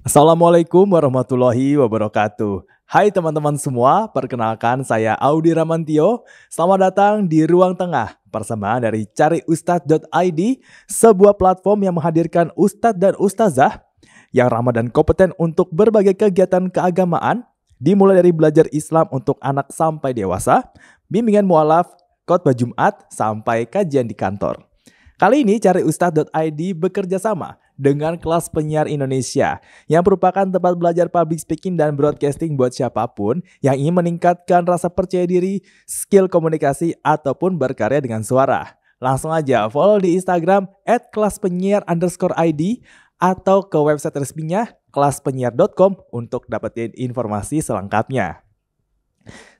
Assalamualaikum warahmatullahi wabarakatuh. Hai teman-teman semua, perkenalkan saya Audi Ramantio. Selamat datang di Ruang Tengah, persembahan dari cariustad.id, sebuah platform yang menghadirkan ustadz dan ustazah yang ramah dan kompeten untuk berbagai kegiatan keagamaan, dimulai dari belajar Islam untuk anak sampai dewasa, bimbingan mualaf, khotbah Jumat, sampai kajian di kantor. Kali ini cariustad.id bekerja sama dengan kelas penyiar Indonesia yang merupakan tempat belajar public speaking dan broadcasting buat siapapun yang ingin meningkatkan rasa percaya diri, skill komunikasi, ataupun berkarya dengan suara. Langsung aja follow di Instagram @kelaspenyiar_id atau ke website resminya kelaspenyiar.com untuk dapetin informasi selengkapnya.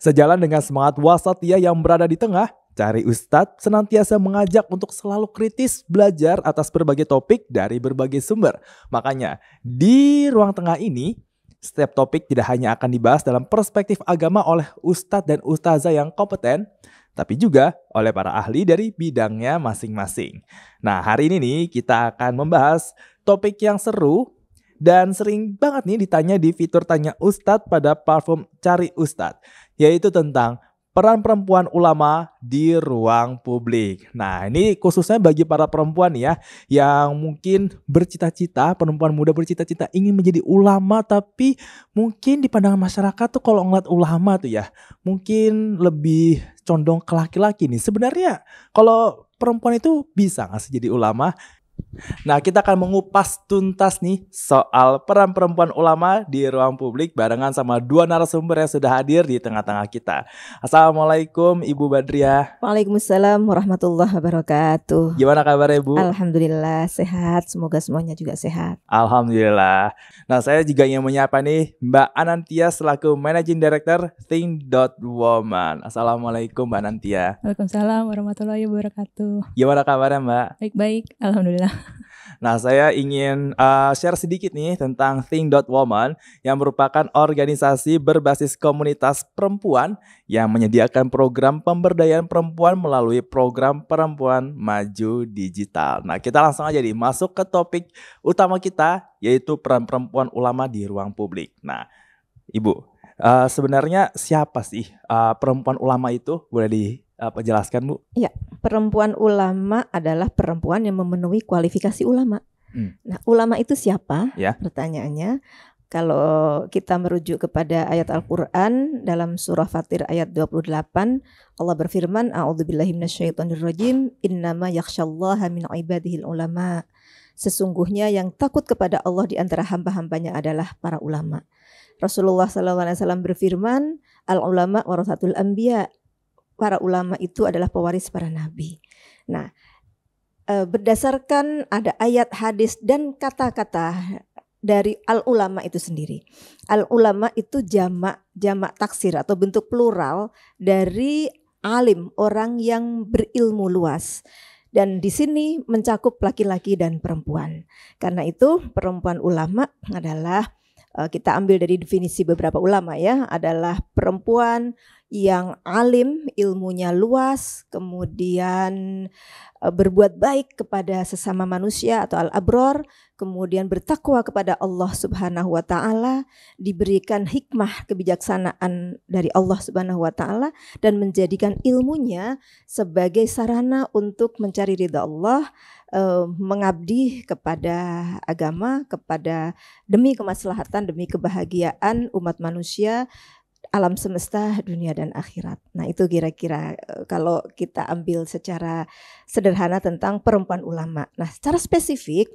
Sejalan dengan semangat wasatiyah yang berada di tengah, Cari Ustadz senantiasa mengajak untuk selalu kritis belajar atas berbagai topik dari berbagai sumber. Makanya di ruang tengah ini, setiap topik tidak hanya akan dibahas dalam perspektif agama oleh ustadz dan ustazah yang kompeten, tapi juga oleh para ahli dari bidangnya masing-masing. Nah, hari ini nih kita akan membahas topik yang seru dan sering banget nih ditanya di fitur Tanya Ustadz pada platform Cari Ustadz, yaitu tentang peran perempuan ulama di ruang publik. Nah, ini khususnya bagi para perempuan ya, yang mungkin bercita-cita, perempuan muda bercita-cita ingin menjadi ulama, tapi mungkin di pandangan masyarakat tuh kalau ngeliat ulama tuh ya, mungkin lebih condong ke laki-laki nih. Sebenarnya kalau perempuan itu bisa nggak sih jadi ulama? Nah, kita akan mengupas tuntas nih soal peran perempuan ulama di ruang publik barengan sama dua narasumber yang sudah hadir di tengah-tengah kita. Assalamualaikum Ibu Badriah. Waalaikumsalam warahmatullahi wabarakatuh. Gimana kabarnya Bu? Alhamdulillah sehat, semoga semuanya juga sehat. Alhamdulillah. Nah, saya juga ingin menyapa nih Mbak Anantia selaku Managing Director Think.Woman. Assalamualaikum Mbak Anantia. Waalaikumsalam warahmatullahi wabarakatuh. Gimana kabarnya Mbak? Baik-baik, alhamdulillah. Nah, saya ingin share sedikit nih tentang Think.Woman yang merupakan organisasi berbasis komunitas perempuan yang menyediakan program pemberdayaan perempuan melalui program Perempuan Maju Digital. Nah, kita langsung aja nih masuk ke topik utama kita, yaitu peran perempuan ulama di ruang publik. Nah, Ibu, sebenarnya siapa sih perempuan ulama itu? Boleh dijelaskan, Bu? Ya, perempuan ulama adalah perempuan yang memenuhi kualifikasi ulama. Nah, ulama itu siapa? Ya. Pertanyaannya, kalau kita merujuk kepada ayat Al-Quran dalam surah Fatir ayat 28, Allah berfirman, A'udzubillahi minasyaitonirrajim, innama yakhsyallaha min ibadihil ulama. Sesungguhnya yang takut kepada Allah di antara hamba-hambanya adalah para ulama. Rasulullah SAW berfirman, al-ulama warasatul anbiya. Para ulama itu adalah pewaris para nabi. Nah, berdasarkan ada ayat, hadis, dan kata-kata dari al-ulama itu sendiri. Al-ulama itu jamak taksir atau bentuk plural dari alim, orang yang berilmu luas. Dan di sini mencakup laki-laki dan perempuan. Karena itu perempuan ulama adalah, kita ambil dari definisi beberapa ulama ya, adalah perempuan yang alim, ilmunya luas, kemudian berbuat baik kepada sesama manusia atau al-abror, kemudian bertakwa kepada Allah Subhanahu wa taala, diberikan hikmah kebijaksanaan dari Allah Subhanahu wa taala dan menjadikan ilmunya sebagai sarana untuk mencari ridha Allah, mengabdi kepada agama, kepada demi kemaslahatan, demi kebahagiaan umat manusia, alam semesta, dunia dan akhirat. Nah, itu kira-kira kalau kita ambil secara sederhana tentang perempuan ulama. Nah, secara spesifik,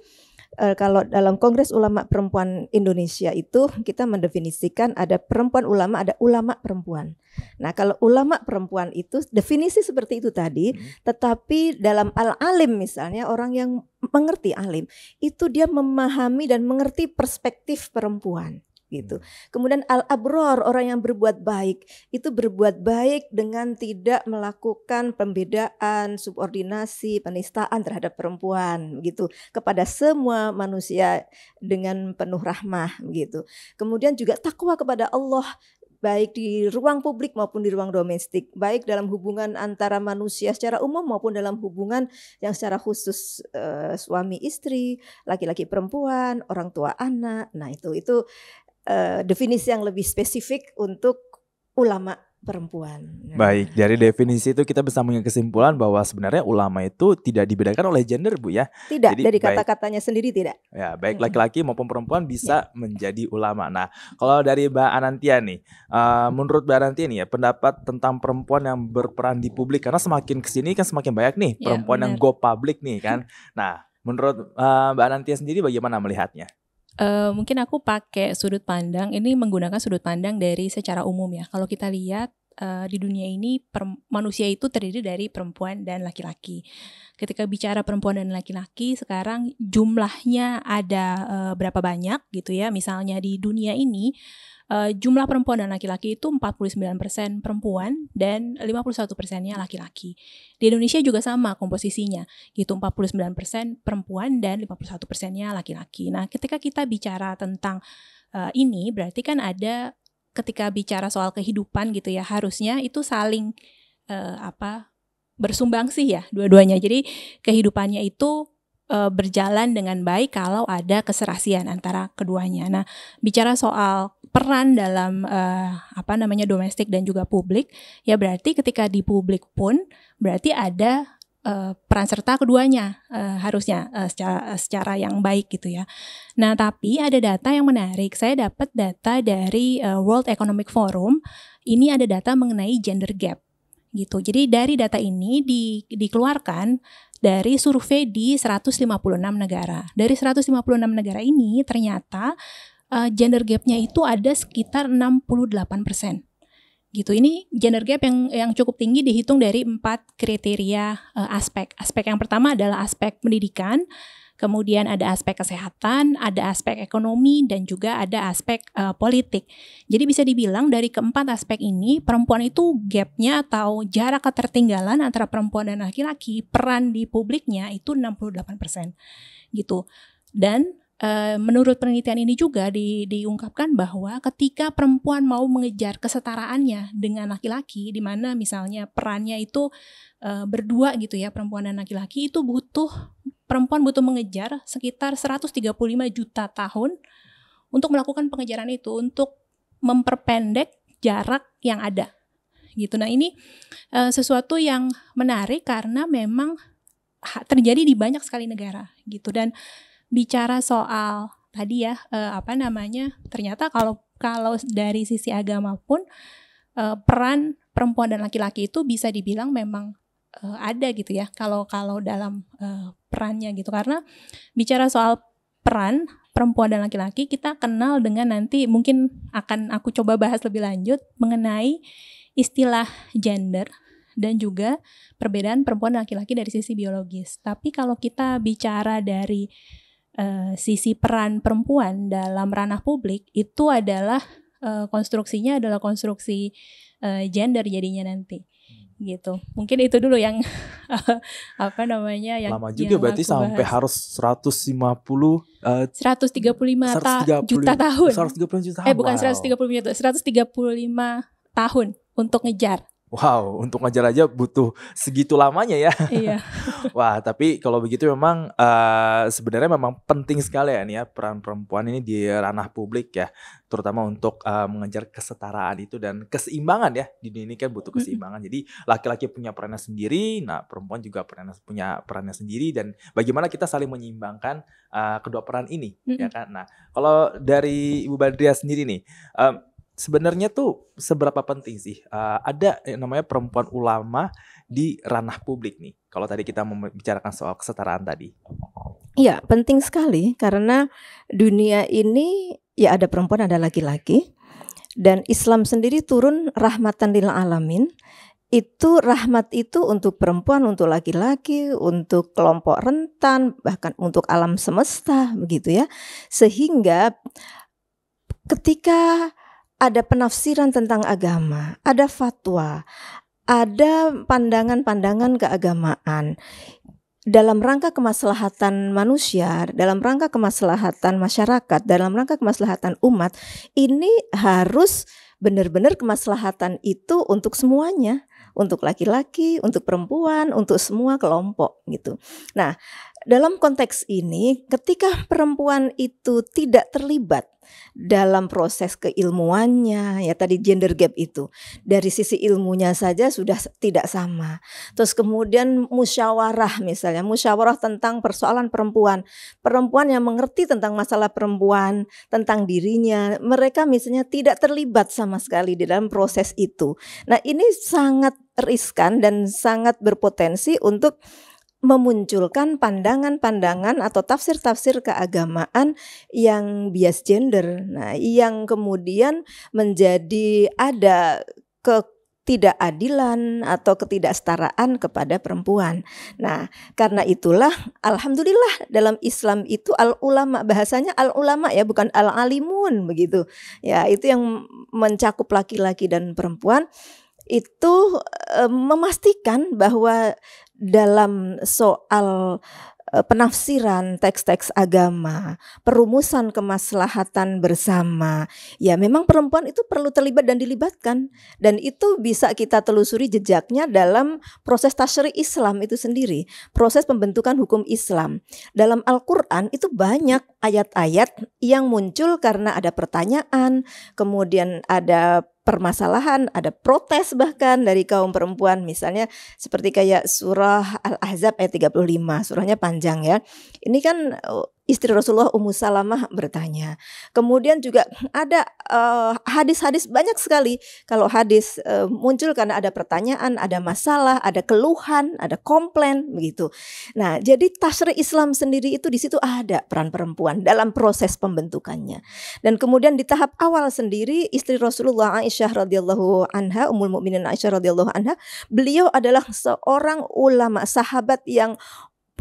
kalau dalam Kongres Ulama Perempuan Indonesia itu kita mendefinisikan ada perempuan ulama, ada ulama perempuan. Nah, kalau ulama perempuan itu definisi seperti itu tadi, tetapi dalam al-alim misalnya orang yang mengerti alim, itu dia memahami dan mengerti perspektif perempuan. Gitu. Kemudian al-abror, orang yang berbuat baik, itu berbuat baik dengan tidak melakukan pembedaan, subordinasi, penistaan terhadap perempuan gitu, kepada semua manusia dengan penuh rahmah gitu. Kemudian juga takwa kepada Allah baik di ruang publik maupun di ruang domestik, baik dalam hubungan antara manusia secara umum maupun dalam hubungan yang secara khusus suami istri, laki-laki perempuan, orang tua anak. Nah, itu definisi yang lebih spesifik untuk ulama perempuan. Baik, dari definisi itu kita bisa mengambil kesimpulan bahwa sebenarnya ulama itu tidak dibedakan oleh gender, Bu ya. Tidak, Jadi, dari kata-katanya sendiri tidak. Ya, baik laki-laki maupun perempuan bisa menjadi ulama. Nah, kalau dari Mbak Anantia nih, menurut Mbak Anantia nih ya, pendapat tentang perempuan yang berperan di publik, karena semakin kesini kan semakin banyak nih perempuan yang go public nih kan. Nah, menurut Mbak Anantia sendiri bagaimana melihatnya? Mungkin aku pakai sudut pandang, ini menggunakan sudut pandang dari secara umum ya. Kalau kita lihat di dunia ini manusia itu terdiri dari perempuan dan laki-laki. Ketika bicara perempuan dan laki-laki, sekarang jumlahnya ada berapa banyak gitu ya. Misalnya di dunia ini jumlah perempuan dan laki-laki itu 49% perempuan dan 51%-nya laki-laki. Di Indonesia juga sama komposisinya, gitu 49% perempuan dan 51%-nya laki-laki. Nah, ketika kita bicara tentang ini berarti kan ada ketika bicara soal kehidupan gitu ya, harusnya itu saling bersumbangsi ya dua-duanya. Jadi kehidupannya itu berjalan dengan baik kalau ada keserasian antara keduanya. Nah, bicara soal peran dalam domestik dan juga publik, ya berarti ketika di publik pun berarti ada peran serta keduanya harusnya secara yang baik gitu ya. Nah, tapi ada data yang menarik. Saya dapat data dari World Economic Forum. Ini ada data mengenai gender gap gitu. Jadi dari data ini dikeluarkan dari survei di 156 negara. Dari 156 negara ini ternyata gender gap-nya itu ada sekitar 68%. Gitu. Ini gender gap yang cukup tinggi dihitung dari 4 kriteria aspek. Aspek yang pertama adalah aspek pendidikan, kemudian ada aspek kesehatan, ada aspek ekonomi, dan juga ada aspek politik. Jadi bisa dibilang dari keempat aspek ini, perempuan itu gap-nya atau jarak ketertinggalan antara perempuan dan laki-laki, peran di publiknya itu 68%. Gitu. Dan menurut penelitian ini juga diungkapkan bahwa ketika perempuan mau mengejar kesetaraannya dengan laki-laki, di mana misalnya perannya itu berdua gitu ya, perempuan dan laki-laki, itu perempuan butuh mengejar sekitar 135 juta tahun untuk melakukan pengejaran itu, untuk memperpendek jarak yang ada. Gitu. Nah, ini sesuatu yang menarik karena memang terjadi di banyak sekali negara gitu. Dan bicara soal tadi ya ternyata kalau dari sisi agama pun peran perempuan dan laki-laki itu bisa dibilang memang ada gitu ya kalau dalam perannya gitu. Karena bicara soal peran perempuan dan laki-laki, kita kenal dengan, nanti mungkin akan aku coba bahas lebih lanjut mengenai istilah gender dan juga perbedaan perempuan dan laki-laki dari sisi biologis. Tapi kalau kita bicara dari sisi peran perempuan dalam ranah publik, itu adalah konstruksinya adalah konstruksi gender jadinya nanti. Gitu. Mungkin itu dulu yang yang lama juga yang berarti sampai harus 135 juta tahun. 135 juta tahun. Bukan 135 juta, 135 tahun untuk ngejar. Wow, untuk ngajar aja butuh segitu lamanya ya. Iya. Wah, tapi kalau begitu memang sebenarnya memang penting sekali ya nih ya peran perempuan ini di ranah publik ya, terutama untuk mengejar kesetaraan itu dan keseimbangan ya. Di dunia ini kan butuh keseimbangan. Jadi laki-laki punya perannya sendiri, nah perempuan juga punya perannya sendiri, dan bagaimana kita saling menyeimbangkan kedua peran ini ya kan. Nah, kalau dari Ibu Badriah sendiri nih, sebenarnya tuh seberapa penting sih ada yang namanya perempuan ulama di ranah publik nih? Kalau tadi kita membicarakan soal kesetaraan tadi. Iya, penting sekali karena dunia ini ya ada perempuan, ada laki-laki. Dan Islam sendiri turun rahmatan lil alamin. Itu rahmat itu untuk perempuan, untuk laki-laki, untuk kelompok rentan, bahkan untuk alam semesta begitu ya. Sehingga ketika ada penafsiran tentang agama, ada fatwa, ada pandangan-pandangan keagamaan dalam rangka kemaslahatan manusia, dalam rangka kemaslahatan masyarakat, dalam rangka kemaslahatan umat, ini harus benar-benar kemaslahatan itu untuk semuanya, untuk laki-laki, untuk perempuan, untuk semua kelompok gitu. Nah, dalam konteks ini ketika perempuan itu tidak terlibat dalam proses keilmuannya, ya tadi gender gap itu dari sisi ilmunya saja sudah tidak sama. Terus kemudian musyawarah, misalnya musyawarah tentang persoalan perempuan yang mengerti tentang masalah perempuan, tentang dirinya, mereka misalnya tidak terlibat sama sekali di dalam proses itu. Nah, ini sangat riskan dan sangat berpotensi untuk memunculkan pandangan-pandangan atau tafsir-tafsir keagamaan yang bias gender. Nah, yang kemudian menjadi ada ketidakadilan atau ketidaksetaraan kepada perempuan. Nah, karena itulah alhamdulillah dalam Islam itu al-ulama, bahasanya al-ulama ya, bukan al-alimun begitu. Ya, itu yang mencakup laki-laki dan perempuan. Itu memastikan bahwa dalam soal penafsiran teks-teks agama, perumusan kemaslahatan bersama, ya memang perempuan itu perlu terlibat dan dilibatkan, dan itu bisa kita telusuri jejaknya dalam proses tasyri' Islam itu sendiri, proses pembentukan hukum Islam. Dalam Al-Quran itu banyak ayat-ayat yang muncul karena ada pertanyaan, kemudian ada permasalahan, ada protes bahkan dari kaum perempuan, misalnya seperti kayak surah Al-Ahzab ayat 35, surahnya panjang ya. Ini kan istri Rasulullah Ummu Salamah bertanya. Kemudian juga ada hadis-hadis banyak sekali. Kalau hadis muncul karena ada pertanyaan, ada masalah, ada keluhan, ada komplain begitu. Nah, jadi tasyri' Islam sendiri itu di situ ada peran perempuan dalam proses pembentukannya. Dan kemudian di tahap awal sendiri istri Rasulullah Aisyah radhiyallahu anha, Ummul Mukminin Aisyah radhiyallahu anha, beliau adalah seorang ulama sahabat yang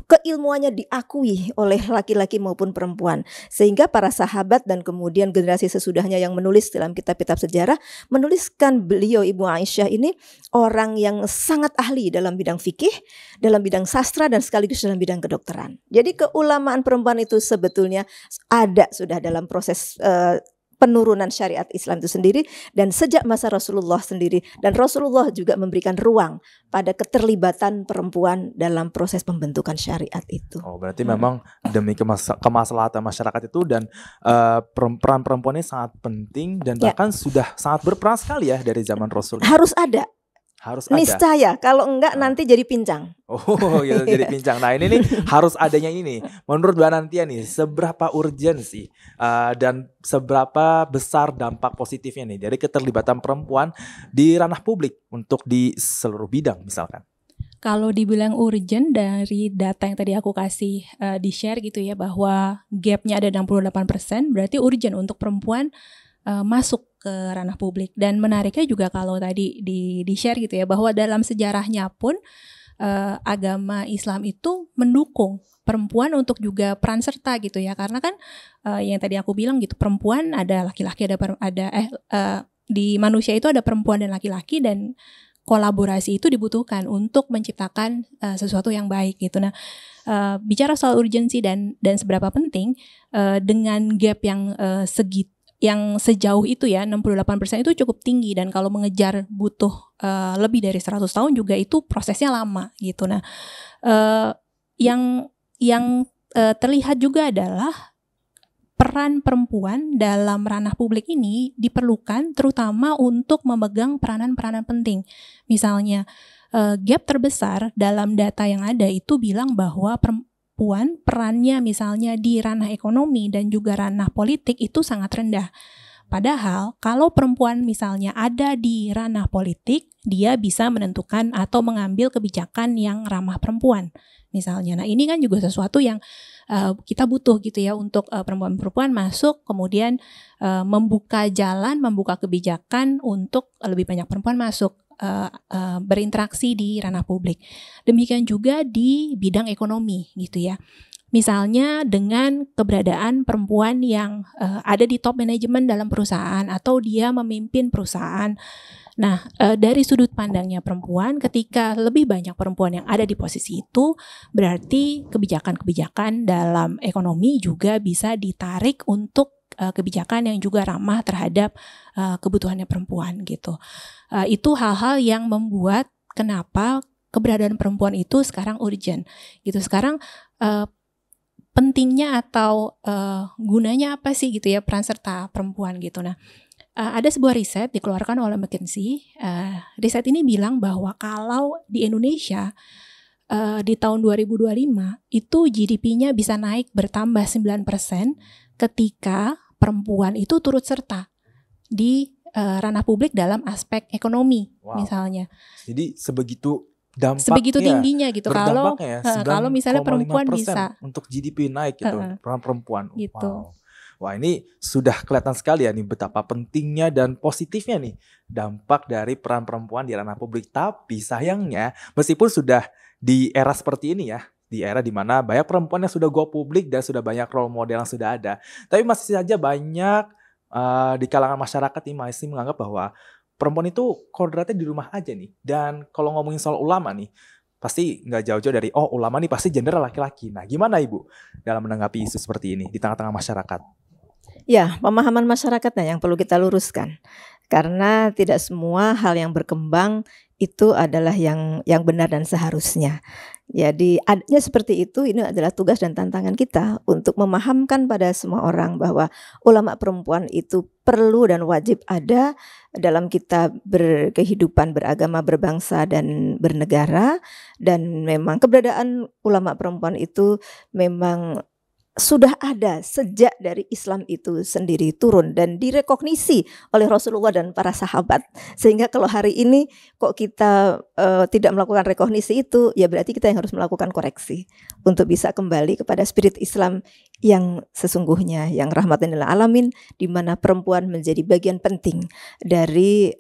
keilmuannya diakui oleh laki-laki maupun perempuan, sehingga para sahabat dan kemudian generasi sesudahnya yang menulis dalam kitab-kitab sejarah menuliskan beliau Ibu Aisyah ini orang yang sangat ahli dalam bidang fikih, dalam bidang sastra, dan sekaligus dalam bidang kedokteran. Jadi keulamaan perempuan itu sebetulnya ada sudah dalam proses penurunan syariat Islam itu sendiri, dan sejak masa Rasulullah sendiri, dan Rasulullah juga memberikan ruang pada keterlibatan perempuan dalam proses pembentukan syariat itu. Oh, berarti memang demi kemaslahatan masyarakat itu, dan peran perempuan ini sangat penting dan bahkan sudah sangat berperan sekali ya dari zaman Rasul. Harus ada. Niscaya, kalau enggak nanti jadi pincang. Oh gitu, jadi pincang. Nah ini nih harus adanya ini nih. Menurut Mbak Nantia nih, seberapa urgent sih dan seberapa besar dampak positifnya nih dari keterlibatan perempuan di ranah publik untuk di seluruh bidang misalkan? Kalau dibilang urgent dari data yang tadi aku kasih di share gitu ya, bahwa gapnya ada 68%, berarti urgent untuk perempuan masuk ke ranah publik. Dan menariknya juga kalau tadi di share gitu ya, bahwa dalam sejarahnya pun agama Islam itu mendukung perempuan untuk juga peran serta gitu ya, karena kan yang tadi aku bilang gitu, perempuan ada laki-laki, di manusia itu ada perempuan dan laki-laki, dan kolaborasi itu dibutuhkan untuk menciptakan sesuatu yang baik gitu. Nah, bicara soal urgensi dan seberapa penting, dengan gap yang yang sejauh itu ya, 68% itu cukup tinggi, dan kalau mengejar butuh lebih dari 100 tahun juga itu prosesnya lama gitu. Nah, yang terlihat juga adalah peran perempuan dalam ranah publik ini diperlukan terutama untuk memegang peranan-peranan penting. Misalnya, gap terbesar dalam data yang ada itu bilang bahwa perempuan perannya misalnya di ranah ekonomi dan juga ranah politik itu sangat rendah. Padahal kalau perempuan misalnya ada di ranah politik, dia bisa menentukan atau mengambil kebijakan yang ramah perempuan misalnya. Nah, ini kan juga sesuatu yang kita butuh gitu ya, untuk perempuan-perempuan masuk, kemudian membuka jalan, membuka kebijakan untuk lebih banyak perempuan masuk berinteraksi di ranah publik. Demikian juga di bidang ekonomi gitu ya. Misalnya dengan keberadaan perempuan yang ada di top manajemen dalam perusahaan atau dia memimpin perusahaan. Nah, dari sudut pandangnya perempuan, ketika lebih banyak perempuan yang ada di posisi itu, berarti kebijakan-kebijakan dalam ekonomi juga bisa ditarik untuk kebijakan yang juga ramah terhadap kebutuhannya perempuan gitu. Itu hal-hal yang membuat kenapa keberadaan perempuan itu sekarang urgent gitu. Sekarang pentingnya atau gunanya apa sih gitu ya peran serta perempuan gitu. Nah, ada sebuah riset dikeluarkan oleh McKinsey. Riset ini bilang bahwa kalau di Indonesia di tahun 2025 itu GDP-nya bisa naik bertambah 9% ketika perempuan itu turut serta di ranah publik dalam aspek ekonomi misalnya. Jadi sebegitu tingginya gitu kalau misalnya perempuan 9,5% bisa untuk GDP naik gitu, peran perempuan. Gitu. Wah, ini sudah kelihatan sekali ya nih betapa pentingnya dan positifnya nih dampak dari peran perempuan di ranah publik. Tapi sayangnya meskipun sudah di era seperti ini ya, di era di mana banyak perempuan yang sudah go publik dan sudah banyak role model yang sudah ada, tapi masih saja banyak di kalangan masyarakat ini masih menganggap bahwa perempuan itu kodratnya di rumah aja nih. Dan kalau ngomongin soal ulama nih, pasti nggak jauh-jauh dari ulama nih pasti gender laki-laki. Nah, gimana Ibu dalam menanggapi isu seperti ini di tengah-tengah masyarakat? Ya, pemahaman masyarakatnya yang perlu kita luruskan. Karena tidak semua hal yang berkembang itu adalah yang benar dan seharusnya. Jadi adanya seperti itu, ini adalah tugas dan tantangan kita untuk memahamkan pada semua orang bahwa ulama perempuan itu perlu dan wajib ada dalam kita berkehidupan beragama, berbangsa dan bernegara. Dan memang keberadaan ulama perempuan itu memang sudah ada sejak dari Islam itu sendiri turun dan direkognisi oleh Rasulullah dan para sahabat. Sehingga kalau hari ini kok kita tidak melakukan rekognisi itu, ya berarti kita yang harus melakukan koreksi untuk bisa kembali kepada spirit Islam yang sesungguhnya, yang rahmatan lil alamin, di mana perempuan menjadi bagian penting dari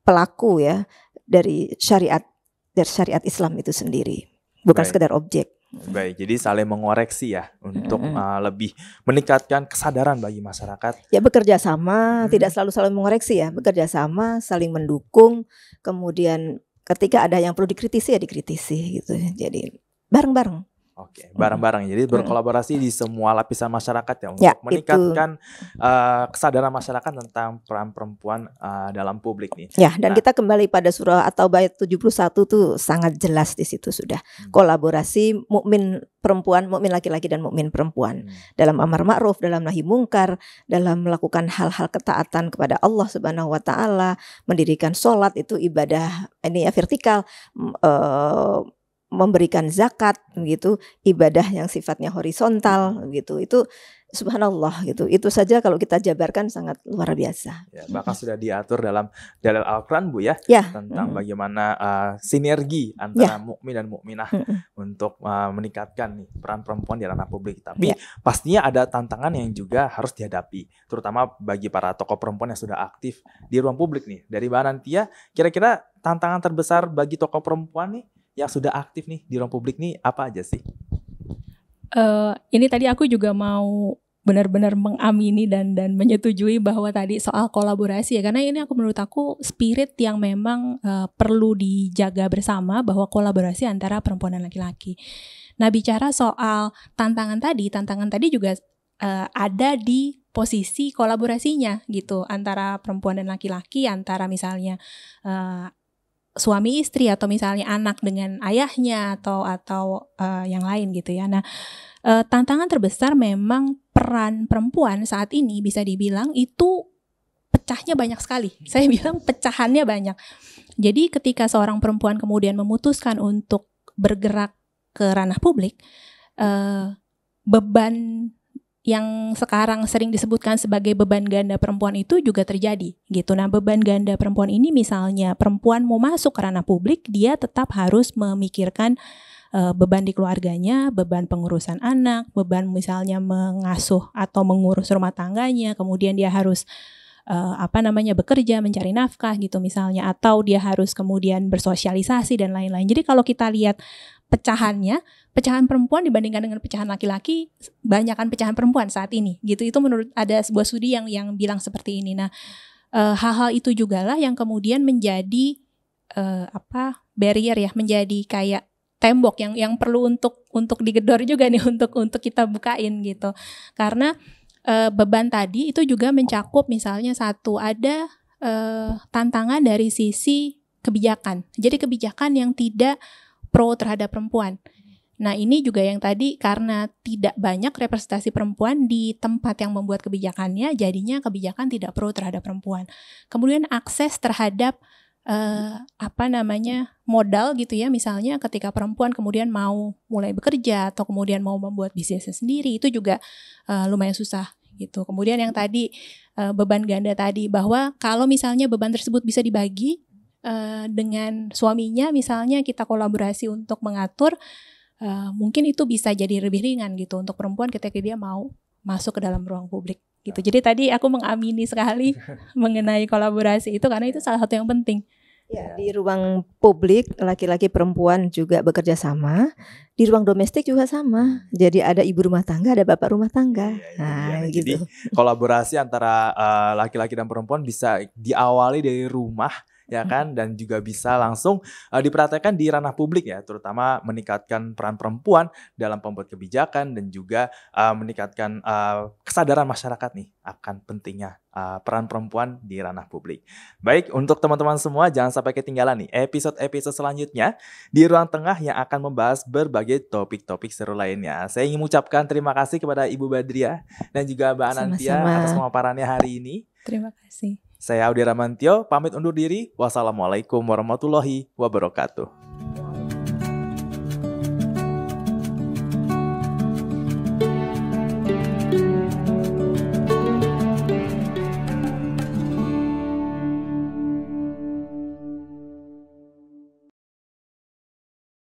pelaku ya dari syariat Islam itu sendiri, bukan sekedar objek. Baik, jadi saling mengoreksi ya untuk lebih meningkatkan kesadaran bagi masyarakat. Ya bekerja sama, tidak selalu mengoreksi ya, bekerja sama, saling mendukung. Kemudian ketika ada yang perlu dikritisi ya dikritisi gitu. Jadi bareng-bareng. Oke, bareng-bareng. Jadi berkolaborasi di semua lapisan masyarakat ya untuk meningkatkan kesadaran masyarakat tentang peran perempuan dalam publik nih. Ya, dan kita kembali pada surah At-Taubah ayat 71 tuh sangat jelas di situ sudah. Kolaborasi mukmin perempuan, mukmin laki-laki dan mukmin perempuan dalam amar ma'ruf, dalam nahi mungkar, dalam melakukan hal-hal ketaatan kepada Allah Subhanahu wa taala, mendirikan sholat itu ibadah ini ya vertikal, memberikan zakat gitu, ibadah yang sifatnya horizontal gitu. Itu subhanallah gitu. Itu saja kalau kita jabarkan sangat luar biasa. Ya, bahkan sudah diatur dalam dalil Al-Qur'an Bu ya, tentang bagaimana sinergi antara mukmin dan mukminah untuk meningkatkan nih peran perempuan di ranah publik. Tapi pastinya ada tantangan yang juga harus dihadapi, terutama bagi para tokoh perempuan yang sudah aktif di ruang publik nih. Dari Mbak Nantia, kira-kira tantangan terbesar bagi tokoh perempuan nih yang sudah aktif nih di ruang publik nih apa aja sih? Ini tadi aku juga mau benar-benar mengamini dan menyetujui bahwa tadi soal kolaborasi ya, karena ini menurut aku spirit yang memang perlu dijaga bersama, bahwa kolaborasi antara perempuan dan laki-laki. Nah, bicara soal tantangan tadi juga ada di posisi kolaborasinya gitu antara perempuan dan laki-laki, antara misalnya suami istri atau misalnya anak dengan ayahnya atau yang lain gitu ya. Nah, tantangan terbesar memang peran perempuan saat ini bisa dibilang itu pecahnya banyak sekali. Saya bilang pecahannya banyak. Jadi ketika seorang perempuan kemudian memutuskan untuk bergerak ke ranah publik, beban yang sekarang sering disebutkan sebagai beban ganda perempuan itu juga terjadi gitu. Nah, beban ganda perempuan ini misalnya perempuan mau masuk ke ranah publik, dia tetap harus memikirkan beban di keluarganya, beban pengurusan anak, beban misalnya mengasuh atau mengurus rumah tangganya, kemudian dia harus bekerja, mencari nafkah gitu misalnya, atau dia harus kemudian bersosialisasi dan lain-lain. Jadi kalau kita lihat pecahan perempuan dibandingkan dengan pecahan laki-laki, banyakkan pecahan perempuan saat ini gitu. Itu menurut ada sebuah studi yang bilang seperti ini. Nah, hal-hal itu juga lah yang kemudian menjadi barrier ya, menjadi kayak tembok yang perlu untuk digedor juga nih, untuk kita bukain gitu. Karena beban tadi itu juga mencakup misalnya satu ada tantangan dari sisi kebijakan. Jadi kebijakan yang tidak pro terhadap perempuan. Nah ini juga yang tadi karena tidak banyak representasi perempuan di tempat yang membuat kebijakannya, jadinya kebijakan tidak pro terhadap perempuan. Kemudian akses terhadap modal gitu ya, misalnya ketika perempuan kemudian mau mulai bekerja atau kemudian mau membuat bisnisnya sendiri, itu juga lumayan susah gitu. Kemudian yang tadi beban ganda tadi, bahwa kalau misalnya beban tersebut bisa dibagi dengan suaminya, misalnya kita kolaborasi untuk mengatur, mungkin itu bisa jadi lebih ringan gitu untuk perempuan ketika dia mau masuk ke dalam ruang publik gitu. Jadi tadi aku mengamini sekali mengenai kolaborasi itu karena itu salah satu yang penting. Ya, di ruang publik laki-laki perempuan juga bekerja sama, di ruang domestik juga sama. Jadi ada ibu rumah tangga, ada bapak rumah tangga. Jadi kolaborasi antara laki-laki dan perempuan bisa diawali dari rumah, ya kan, dan juga bisa langsung dipraktekkan di ranah publik ya, terutama meningkatkan peran perempuan dalam pembuat kebijakan dan juga meningkatkan kesadaran masyarakat nih akan pentingnya peran perempuan di ranah publik. Baik, untuk teman-teman semua jangan sampai ketinggalan nih episode-episode selanjutnya di Ruang Tengah yang akan membahas berbagai topik-topik seru lainnya. Saya ingin mengucapkan terima kasih kepada Ibu Badriah dan juga Mbak Anantia atas pemaparannya hari ini. Terima kasih. Saya Audi Ramantio, pamit undur diri. Wassalamualaikum warahmatullahi wabarakatuh.